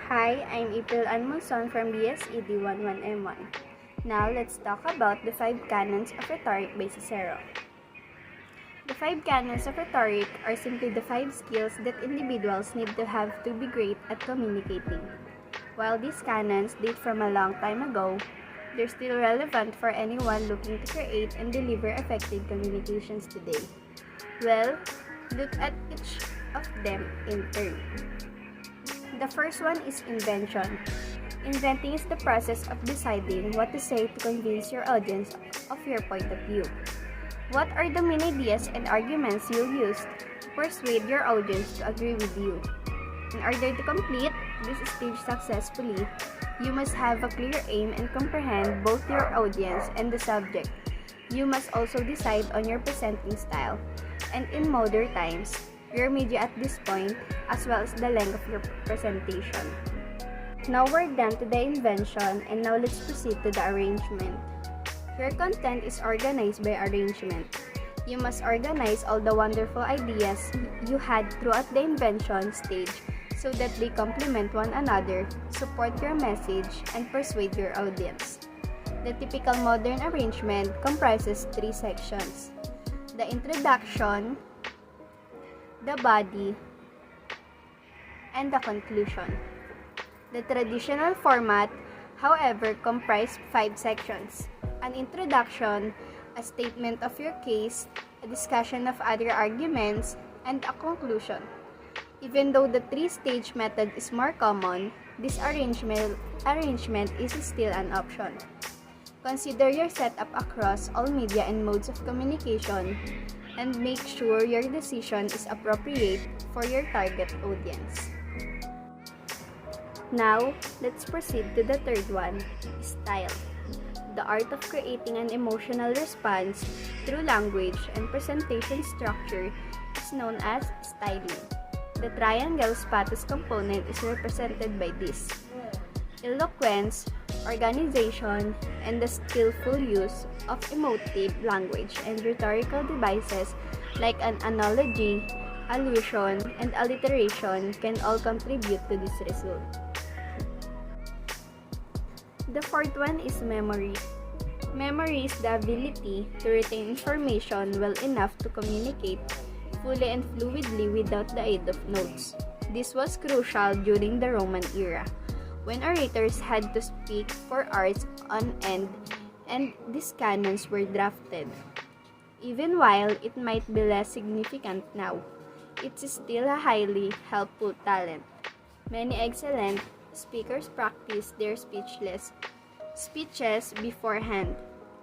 Hi, I'm April Anmonson from BSED 11M1. Now, let's talk about the 5 Canons of Rhetoric by Cicero. The 5 Canons of Rhetoric are simply the 5 skills that individuals need to have to be great at communicating. While these canons date from a long time ago, they're still relevant for anyone looking to create and deliver effective communications today. Well, look at each of them in turn. The first one is invention. Inventing is the process of deciding what to say to convince your audience of your point of view. What are the main ideas and arguments you'll use to persuade your audience to agree with you? In order to complete this stage successfully, you must have a clear aim and comprehend both your audience and the subject. You must also decide on your presenting style, and in modern times, your media at this point, as well as the length of your presentation. Now we're done to the invention, and now let's proceed to the arrangement. Your content is organized by arrangement. You must organize all the wonderful ideas you had throughout the invention stage so that they complement one another, support your message, and persuade your audience. The typical modern arrangement comprises 3 sections: the introduction, the body, and the conclusion. The traditional format, however, comprised 5 sections: an introduction, a statement of your case, a discussion of other arguments, and a conclusion. Even though the 3-stage method is more common, this arrangement is still an option. Consider your setup across all media and modes of communication, and make sure your decision is appropriate for your target audience. Now, let's proceed to the third one, style. The art of creating an emotional response through language and presentation structure is known as styling. The triangle spatus component is represented by this: eloquence, organization, and the skillful use of emotive language and rhetorical devices like an analogy, allusion, and alliteration can all contribute to this result. The fourth one is memory. Memory is the ability to retain information well enough to communicate fully and fluidly without the aid of notes. This was crucial during the Roman era, when orators had to speak for hours on end, and these canons were drafted. Even while it might be less significant now, it's still a highly helpful talent. Many excellent speakers practice their speeches beforehand,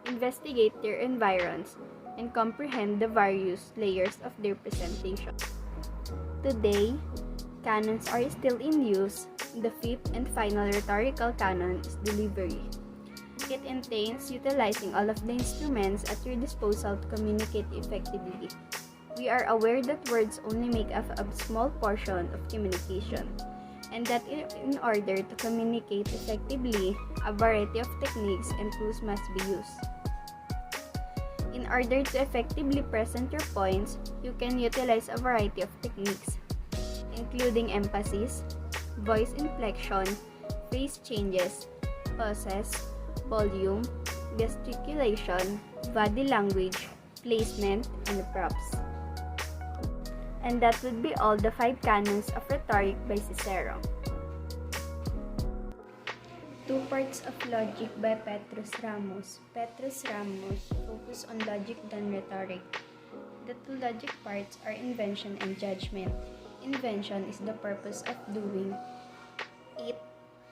investigate their environs, and comprehend the various layers of their presentation. Today, canons are still in use. The 5th and final rhetorical canon is delivery. It entails utilizing all of the instruments at your disposal to communicate effectively. We are aware that words only make up a small portion of communication, and that in order to communicate effectively, a variety of techniques and tools must be used. In order to effectively present your points, you can utilize a variety of techniques, including emphasis, voice inflection, phrase changes, pauses, volume, gesticulation, body language, placement, and props. And that would be all the 5 canons of rhetoric by Cicero. 2 Parts of Logic by Petrus Ramus. Petrus Ramus focus on logic than rhetoric. The 2 logic parts are invention and judgment. Invention is the purpose of doing it,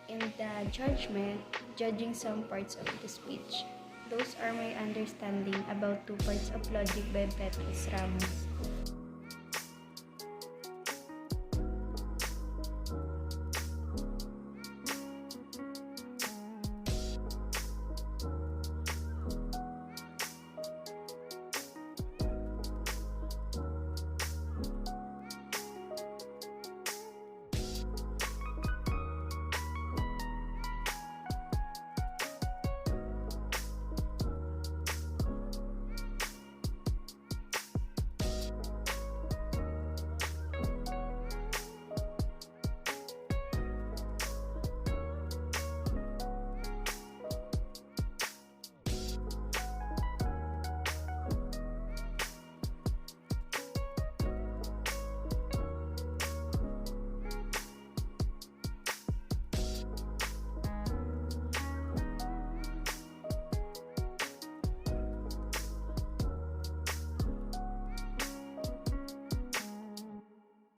in the judgment, judging some parts of the speech. Those are my understanding about 2 Parts of Logic by Petrus Ramus.